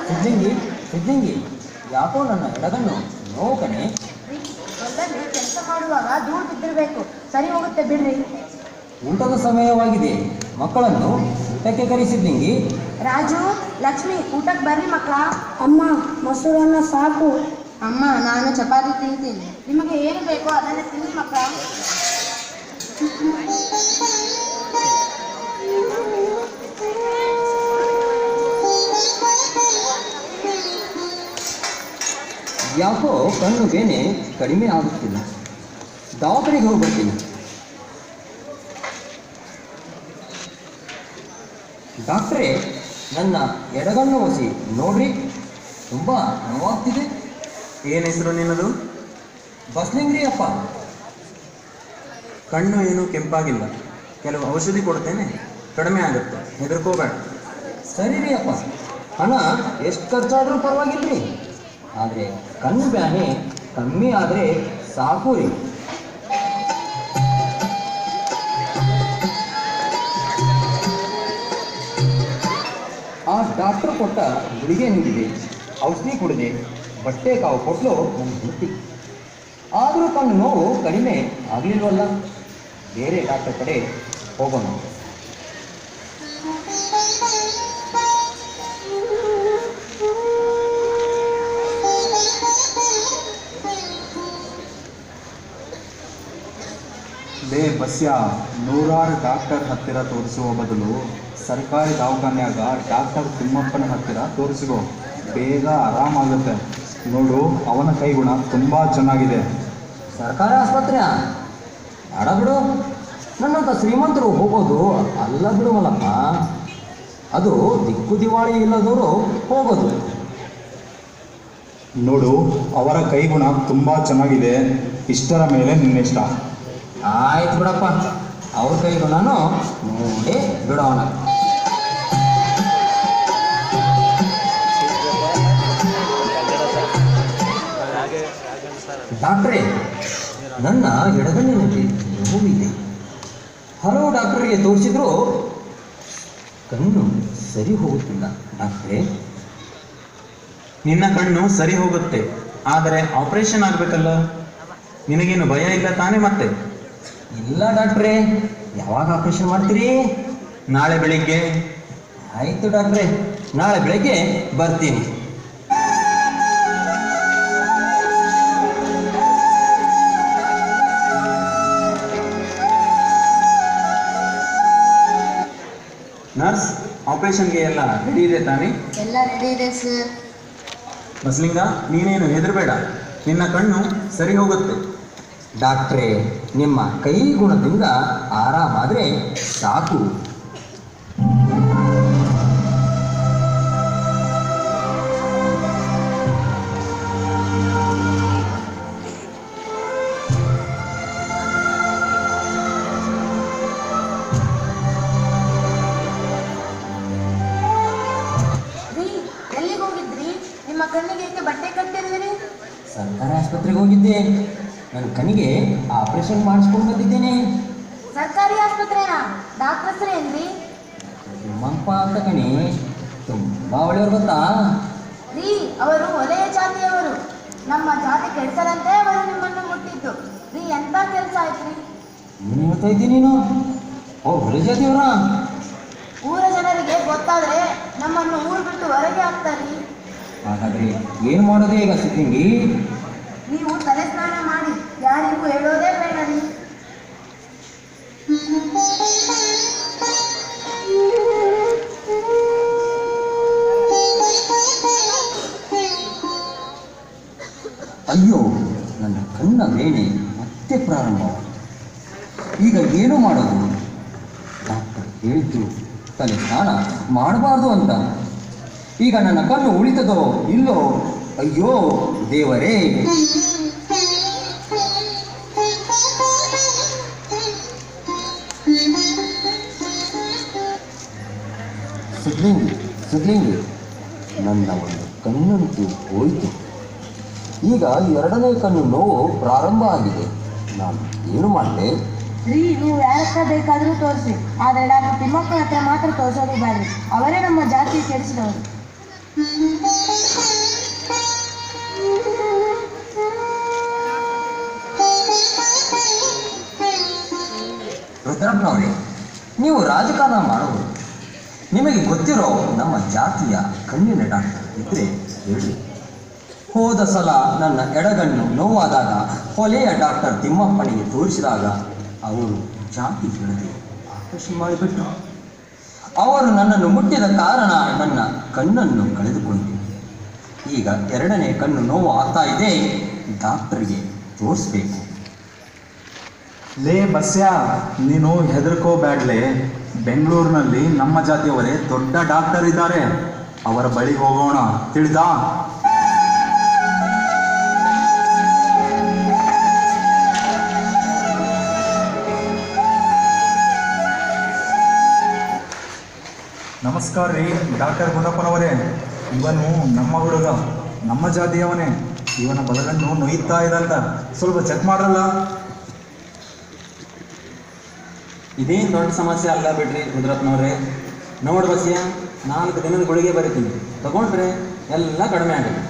ಸಿದ್ಲಿಂಗಿ ಸಿದ್ಲಿಂಗಿ, ಯಾಕೋ ನನ್ನ ಎಡಗಣ್ಣು ನೋವು ಕಣೆ. ಹೊಲದಲ್ಲಿ ಕೆಲಸ ಮಾಡುವಾಗ ಧೂಳು ಬಿದ್ದಿರಬೇಕು, ಸರಿ ಹೋಗುತ್ತೆ ಬಿಡ್ರಿ. ಊಟದ ಸಮಯವಾಗಿದೆ, ಮಕ್ಕಳನ್ನು ಊಟಕ್ಕೆ ಕರೆಸಿದ್ಲಿಂಗಿ. ರಾಜು, ಲಕ್ಷ್ಮಿ, ಊಟಕ್ಕೆ ಬರ್ರಿ ಮಕ್ಕಳ. ಅಮ್ಮ, ಮೊಸರನ್ನ ಸಾಕು. ಅಮ್ಮ, ನಾನು ಚಪಾತಿ ತಿಂತೀನಿ. ನಿಮಗೆ ಏನು ಬೇಕೋ ಅದನ್ನು ತಿನ್ನಿ ಮಕ್ಕಳ. ಯಾಕೋ ಕಣ್ಣು ಬೇನೆ ಕಡಿಮೆ ಆಗುತ್ತಿಲ್ಲ, ದವಾಖಾನೆಗೆ ಹೋಗಿ ಬರ್ತೀನಿ. ಡಾಕ್ಟ್ರೇ, ನನ್ನ ಎಡಗಣ್ಣು ಒಸಿ ನೋಡ್ರಿ, ತುಂಬ ನೋವಾಗ್ತಿದೆ. ಏನು ಹೆಸರು ನಿನ್ನದು? ಬಸ್ಲಿಂಗ್ರಿ ಅಪ್ಪ. ಕಣ್ಣು ಏನು ಕೆಂಪಾಗಿಲ್ಲ, ಕೆಲವು ಔಷಧಿ ಕೊಡ್ತೇನೆ, ಕಡಿಮೆ ಆಗುತ್ತೆ, ಹೆದರ್ಕೋಬೇಡ. ಸರಿ ರೀ ಅಪ್ಪ, ಹಣ ಎಷ್ಟು ಖರ್ಚಾದರೂ ಪರವಾಗಿಲ್ರಿ, ಆದರೆ ಕಣ್ಣು ಬ್ಯಾನೆ ಕಮ್ಮಿ ಆದರೆ ಸಾಕು ರೀ. ಆ ಡಾಕ್ಟರ್ ಕೊಟ್ಟ ಗುಳಿಗೆ ನೀಡಿದೆ, ಔಷಧಿ ಕುಡಿದೆ, ಬಟ್ಟೆ ಕಾವು ಕೊಟ್ಟಲು ನನ್ನ ಹೆಂಡತಿ. ಆದರೂ ಕಣ್ಣು ನೋವು ಕಡಿಮೆ ಆಗಲಿಲ್ವಲ್ಲ, ಬೇರೆ ಡಾಕ್ಟರ್ ಕಡೆ ಹೋಗೋಣ. ಲೇ ಬಸ್ಯ, ನೂರಾರು ಡಾಕ್ಟರ್ ಹತ್ತಿರ ತೋರಿಸುವ ಬದಲು ಸರ್ಕಾರಿ ದವಾಖಾನ್ಯಾಗ ಡಾಕ್ಟರ್ ತಿಮ್ಮಪ್ಪನ ಹತ್ತಿರ ತೋರಿಸಿಕೋ, ಬೇಗ ಆರಾಮಾಗುತ್ತೆ. ನೋಡು, ಅವನ ಕೈಗುಣ ತುಂಬ ಚೆನ್ನಾಗಿದೆ. ಸರ್ಕಾರಿ ಆಸ್ಪತ್ರೆ ಬೇಡ ಬಿಡು, ನನ್ನಂಥ ಶ್ರೀಮಂತರು ಹೋಗೋದು ಅಲ್ಲ ಬಿಡು ಮಲ್ಲಪ್ಪ, ಅದು ದಿಕ್ಕು ದಿವಾಳಿ ಇಲ್ಲದವರು ಹೋಗೋದು. ನೋಡು, ಅವರ ಕೈಗುಣ ತುಂಬ ಚೆನ್ನಾಗಿದೆ, ಇಷ್ಟರ ಮೇಲೆ ನಿನ್ನಿಷ್ಟ. ಆಯ್ತು ಬಿಡಪ್ಪ, ಅವ್ರ ಕೈಗೂ ನಾನು ನೋಡಿ ಬಿಡೋಣ. ಡಾಕ್ಟ್ರೇ, ನನ್ನ ಎಡಗಣ್ಣಿನಲ್ಲಿ ನೋವಿದೆ, ಹಲವು ಡಾಕ್ಟರಿಗೆ ತೋರಿಸಿದ್ರು ಕಣ್ಣು ಸರಿ ಹೋಗುತ್ತಿಲ್ಲ. ಡಾಕ್ಟ್ರೇ, ನಿನ್ನ ಕಣ್ಣು ಸರಿ ಹೋಗುತ್ತೆ, ಆದರೆ ಆಪರೇಷನ್ ಆಗಬೇಕಲ್ಲ. ನಿನಗೇನು ಭಯ ಇಲ್ಲ ತಾನೇ? ಮತ್ತೆ ಇಲ್ಲ ಡಾಕ್ಟ್ರೇ, ಯಾವಾಗ ಆಪರೇಷನ್ ಮಾಡ್ತೀರಿ? ನಾಳೆ ಬೆಳಿಗ್ಗೆ. ಆಯಿತು ಡಾಕ್ಟ್ರೇ, ನಾಳೆ ಬೆಳಗ್ಗೆ ಬರ್ತೀನಿ. ನರ್ಸ್, ಆಪರೇಷನ್ಗೆ ಎಲ್ಲ ರೆಡಿ ಇದೆ ತಾನೇ? ಎಲ್ಲ ರೆಡಿ ಇದೆ ಸರ್. ಬಸ್ಲಿಂಗ, ನೀನೇನು ಹೆದರಬೇಡ, ನಿನ್ನ ಕಣ್ಣು ಸರಿ ಹೋಗುತ್ತೆ. ಡಾಕ್ಟ್ರೇ, ನಿಮ್ಮ ಕೈ ಗುಣದಿಂದ ಆರಾಮಾದರೆ ಸಾಕು. ಎಲ್ಲಿಗೆ ಹೋಗಿದ್ರಿ? ನಿಮ್ಮ ಕಣ್ಣಿಗೆ ಏಕೆ ಬಟ್ಟೆ ಕಟ್ಟಿರಿದಿರಿ? ಸರ್ಕಾರಿ ಆಸ್ಪತ್ರೆಗೆ ಹೋಗಿದ್ದೆ, ನನ್ನ ಕಣ್ಣಿಗೆ ಆಪರೇಷನ್ ಮಾಡಿಸ್ಕೊಂಡು ಬಂದಿದ್ದೇನೆ. ಸರ್ಕಾರಿ ಆಸ್ಪತ್ರೆನಾ? ಡಾಕ್ಟರ್ ಹೆಸರು ಏನ್ರಿ? ತಿಮ್ಮಪ್ಪ ಅಂತ ಕಣಿ, ತುಂಬ ಒಳ್ಳೆಯವ್ರು ಗೊತ್ತಾ? ರೀ, ಅವರು ಒಲೆಯ ಜಾತಿಯವರು. ನಮ್ಮ ಜಾತಿ ಕೆಡಿಸದಂತೆ ಅವರು ನಿಮ್ಮನ್ನು ಮುಟ್ಟಿದ್ದು. ರೀ, ಎಂತ ಕೆಲಸ ಆಯ್ತ್ರಿ? ಏನು ಹೇಳ್ತಾ ಇದ್ದೀನಿ ನೀನು? ಹೊರ ಜಾತಿಯವರ? ಊರ ಜನರಿಗೆ ಗೊತ್ತಾದ್ರೆ ನಮ್ಮನ್ನು ಊರು ಬಿಟ್ಟು ಹೊರಗೆ ಹಾಕ್ತಾರ್ರಿ. ಹಾಗಾದ್ರೆ ಏನು ಮಾಡೋದು ಈಗ ಸಿದ್ದಿಂಗಿ? ನೀವು ತಲೆ ಸ್ನಾನ ಮಾಡಿ, ಯಾರಿಗೂ ಹೇಳೋದೇ ಬೇಡ ರೀ. ಅಯ್ಯೋ, ನನ್ನ ಕಣ್ಣ ವೇಣೆ ಮತ್ತೆ ಪ್ರಾರಂಭವಾಯಿತು. ಈಗ ಏನು ಮಾಡೋದು? ಡಾಕ್ಟರ್ ಹೇಳಿದ್ದು ತಲೆ ಸ್ನಾನ ಮಾಡಬಾರ್ದು ಅಂತ. ಈಗ ನನ್ನ ಕಣ್ಣು ಉಳಿತದೋ ಇಲ್ಲೋ? ಅಯ್ಯೋ ದೇವರೇ! ಸಿದ್ಲಿಂಗಿ, ನನ್ನ ಒಂದು ಕಣ್ಣಂತೂ ಹೋಯಿತು. ಈಗ ಎರಡನೇ ಕಣ್ಣು ನೋವು ಪ್ರಾರಂಭ ಆಗಿದೆ. ನಾನು ಏನು ಮಾಡಲಿ? ರೀ, ನೀವು ಯಾರ ಹತ್ರ ಬೇಕಾದರೂ ತೋರಿಸಿ, ಆದರೆ ಡಾಕ್ಟರ್ ತಿಮ್ಮಪ್ಪನ ಹತ್ರ ಮಾತ್ರ ತೋರಿಸೋದು ಬೇಡ್ರಿ. ಅವರೇ ನಮ್ಮ ಜಾತಿ ಕೆಡಿಸಿದವರು. ರುದ್ರಪ್ಪನವರೇ, ನೀವು ರಾಜಕಾರಣ ಮಾಡುವುದು, ನಿಮಗೆ ಗೊತ್ತಿರೋ ನಮ್ಮ ಜಾತಿಯ ಕಣ್ಣಿನ ಡಾಕ್ಟರ್ ಇದ್ರೆ ಹೇಳಿ. ಹೋದ ಸಲ ನನ್ನ ಎಡಗಣ್ಣು ನೋವಾದಾಗ ಹೊಲೆಯ ಡಾಕ್ಟರ್ ತಿಮ್ಮಪ್ಪನಿಗೆ ತೋರಿಸಿದಾಗ ಅವರು ಜಾತಿ ಹೇಳದೆ ಆಪರೇಷನ್ ಮಾಡಿಬಿಟ್ಟು ಅವರು ನನ್ನನ್ನು ಮುಟ್ಟಿದ ಕಾರಣ ನನ್ನ ಕಣ್ಣನ್ನು ಕಳೆದುಕೊಂಡೆ. ಈಗ ಎರಡನೇ ಕಣ್ಣು ನೋವು ಆಗ್ತಾ ಇದೆ, ಡಾಕ್ಟರ್ಗೆ ತೋರಿಸ್ಬೇಕು. ಲೇ ಬಸ್ಯ, ನೀನು ಹೆದರ್ಕೋಬ್ಯಾಡ್ಲೆ. ಬೆಂಗಳೂರಿನಲ್ಲಿ ನಮ್ಮ ಜಾತಿಯವರೇ ದೊಡ್ಡ ಡಾಕ್ಟರ್ ಇದ್ದಾರೆ, ಅವರ ಬಳಿ ಹೋಗೋಣ, ತಿಳಿದಾ? ನಮಸ್ಕಾರ ರೀ ಡಾಕ್ಟರ್ ಗುಂಡಪ್ಪನವರೇ. ಇವನು ನಮ್ಮ ಹುಡುಗ, ನಮ್ಮ ಜಾತಿಯವನೇ. ಇವನ ಬಲಗಣ್ಣು ನೋಯ್ತಾ ಇದಂತ ಸ್ವಲ್ಪ ಚೆಕ್ ಮಾಡ್ರಲ್ಲ. ಇದೇನು ದೊಡ್ಡ ಸಮಸ್ಯೆ ಅಲ್ಲ ಬಿಡ್ರಿ ರುದ್ರಪ್ಪನವ್ರೆ. ನೋಡು ಬಸ್ಯ, 4 ದಿನದ ಗುಳಿಗೆ ಬರೀತೀನಿ, ತಗೊಂಡ್ರೆ ಎಲ್ಲ ಕಡಿಮೆ ಆಗುತ್ತೆ.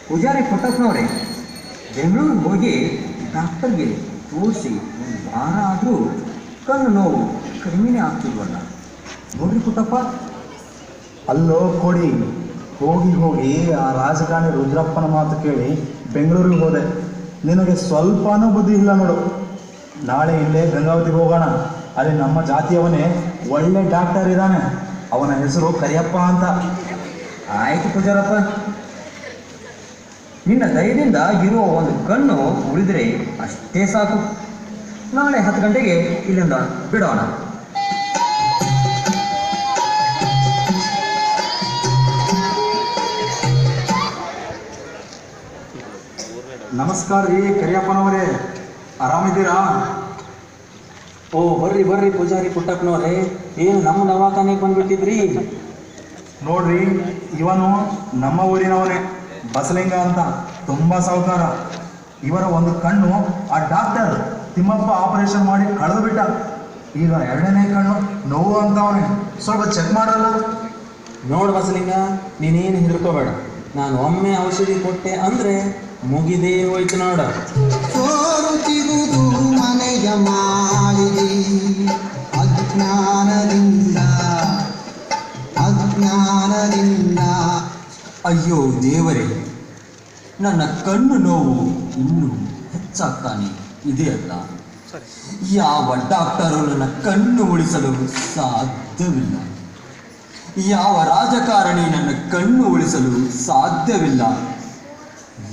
ಪೂಜಾರಿ ಪುಟ್ಟಪ್ಪನವರೇ, ಬೆಂಗಳೂರಿಗೆ ಹೋಗಿ ಡಾಕ್ಟರ್ಗೆ ತೋರಿಸಿ ಒಂದು ವಾರ ಆದರೂ ಕಣ್ಣು ನೋವು ಕಡಿಮೆನೇ ಆಗ್ತಿಲ್ವಲ್ಲ ನೋಡ್ರಿ ಪುಟ್ಟಪ್ಪ. ಅಲ್ಲೋ ಕೊಡಿ, ಹೋಗಿ ಹೋಗಿ ಆ ರಾಜಕಾರಣಿ ರುದ್ರಪ್ಪನ ಮಾತು ಕೇಳಿ ಬೆಂಗಳೂರಿಗೆ ಹೋದೆ. ನಿನಗೆ ಸ್ವಲ್ಪನೂ ಬುದ್ಧಿ ಇಲ್ಲ ನೋಡು. ನಾಳೆ ಇಲ್ಲೇ ಗಂಗಾವತಿಗೆ ಹೋಗೋಣ. ಅಲ್ಲಿ ನಮ್ಮ ಜಾತಿಯವನೇ ಒಳ್ಳೆ ಡಾಕ್ಟರ್ ಇದ್ದಾನೆ. ಅವನ ಹೆಸರು ಕರಿಯಪ್ಪ ಅಂತ. ಆಯಿತು ಪೂಜಾರಪ್ಪ, ನಿನ್ನ ಧೈರ್ಯದಿಂದ ಇರುವ ಒಂದು ಕಣ್ಣು ಉಳಿದರೆ ಅಷ್ಟೇ ಸಾಕು. ನಾಳೆ 10 ಗಂಟೆಗೆ ಇಲ್ಲಿಂದ ಬಿಡೋಣ. ನಮಸ್ಕಾರ ರೀ ಕರಿಯಪ್ಪನವರೇ, ಆರಾಮಿದ್ದೀರಾ? ಓ ಬರ್ರಿ ಬರ್ರಿ ಪೂಜಾರಿ ಪುಟ್ಟಪ್ಪನವ್ರೆ, ಏನು ನಮ್ಮ ದವಾಖಾನೆಗೆ ಬಂದ್ಬಿಟ್ಟಿದ್ರಿ? ನೋಡ್ರಿ, ಇವನು ನಮ್ಮ ಊರಿನವನೇ, ಬಸಲಿಂಗ ಅಂತ, ತುಂಬ ಸಾಹುಕಾರ. ಇವರ ಒಂದು ಕಣ್ಣು ಆ ಡಾಕ್ಟರ್ ತಿಮ್ಮಪ್ಪ ಆಪರೇಷನ್ ಮಾಡಿ ಕಳೆದು ಬಿಟ್ಟ. ಈಗ ಎರಡನೇ ಕಣ್ಣು ನೋವು ಅಂತವನೇ, ಸ್ವಲ್ಪ ಚೆಕ್ ಮಾಡಲ್ಲ. ನೋಡು ಬಸಲಿಂಗ, ನೀನೇನು ಹೆದರ್ಕೋಬೇಡ. ನಾನು ಒಮ್ಮೆ ಔಷಧಿ ಕೊಟ್ಟೆ ಅಂದರೆ ಮುಗಿದೇ ಹೋಯ್ತು ನೋಡ. ಸೋರುತ್ತಿರುವುದು ಮನೆಯ ಮಾಳಿಗೆ ಅಜ್ಞಾನದಿಂದ ಅಜ್ಞಾನದಿಂದ. ಅಯ್ಯೋ ದೇವರೇ, ನನ್ನ ಕಣ್ಣು ನೋವು ಇನ್ನೂ ಹೆಚ್ಚಾಗ್ತಾನೆ ಇದೆಯಲ್ಲ. ಯಾವ ಡಾಕ್ಟರು ನನ್ನ ಕಣ್ಣು ಉಳಿಸಲು ಸಾಧ್ಯವಿಲ್ಲ. ಯಾವ ರಾಜಕಾರಣಿ ನನ್ನ ಕಣ್ಣು ಉಳಿಸಲು ಸಾಧ್ಯವಿಲ್ಲ.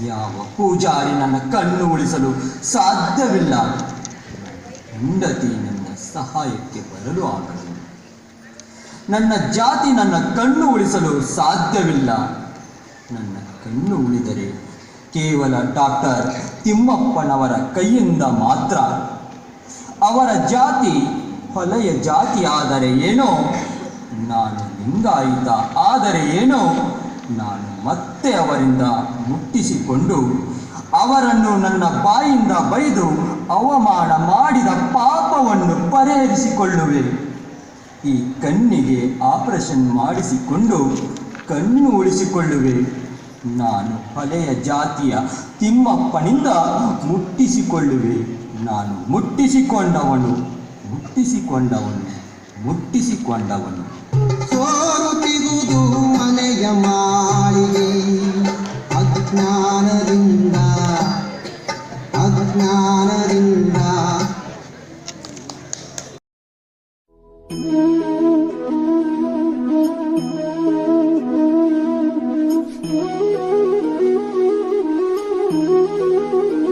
ಯಾವ ಪೂಜಾರಿ ನನ್ನ ಕಣ್ಣು ಉಳಿಸಲು ಸಾಧ್ಯವಿಲ್ಲ. ಹೆಂಡತಿ ನನ್ನ ಸಹಾಯಕ್ಕೆ ಬರಲು ಆಗದು. ನನ್ನ ಜಾತಿ ನನ್ನ ಕಣ್ಣು ಉಳಿಸಲು ಸಾಧ್ಯವಿಲ್ಲ. ನನ್ನ ಕಣ್ಣು ಉಳಿದರೆ ಕೇವಲ ಡಾಕ್ಟರ್ ತಿಮ್ಮಪ್ಪನವರ ಕೈಯಿಂದ ಮಾತ್ರ. ಅವರ ಜಾತಿ ಹೊಲೆಯ ಜಾತಿ ಆದರೆ ಏನೋ, ನಾನು ಲಿಂಗಾಯತ ಆದರೆ ಏನೋ, ನಾನು ಮತ್ತೆ ಅವರಿಂದ ಮುಟ್ಟಿಸಿಕೊಂಡು ಅವರನ್ನು ನನ್ನ ಬಾಯಿಂದ ಬೈದು ಅವಮಾನ ಮಾಡಿದ ಪಾಪವನ್ನು ಪರಿಹರಿಸಿಕೊಳ್ಳುವೆ. ಈ ಕಣ್ಣಿಗೆ ಆಪರೇಷನ್ ಮಾಡಿಸಿಕೊಂಡು ಕಣ್ಣು ಉಳಿಸಿಕೊಳ್ಳುವೆ. ನಾನು ಹೊಲೆಯ ಜಾತಿಯ ತಿಮ್ಮಪ್ಪನಿಂದ ಮುಟ್ಟಿಸಿಕೊಳ್ಳುವೆ. ನಾನು ಮುಟ್ಟಿಸಿಕೊಂಡವನು ಮುಟ್ಟಿಸಿಕೊಂಡವನು. ಸೋರುತ್ತಿರುವುದು ಮನೆಯ ಮಾಳಿಗೆ ಅಜ್ಞಾನದಿಂದ ಅಜ್ಞಾನದಿಂದ. Thank you.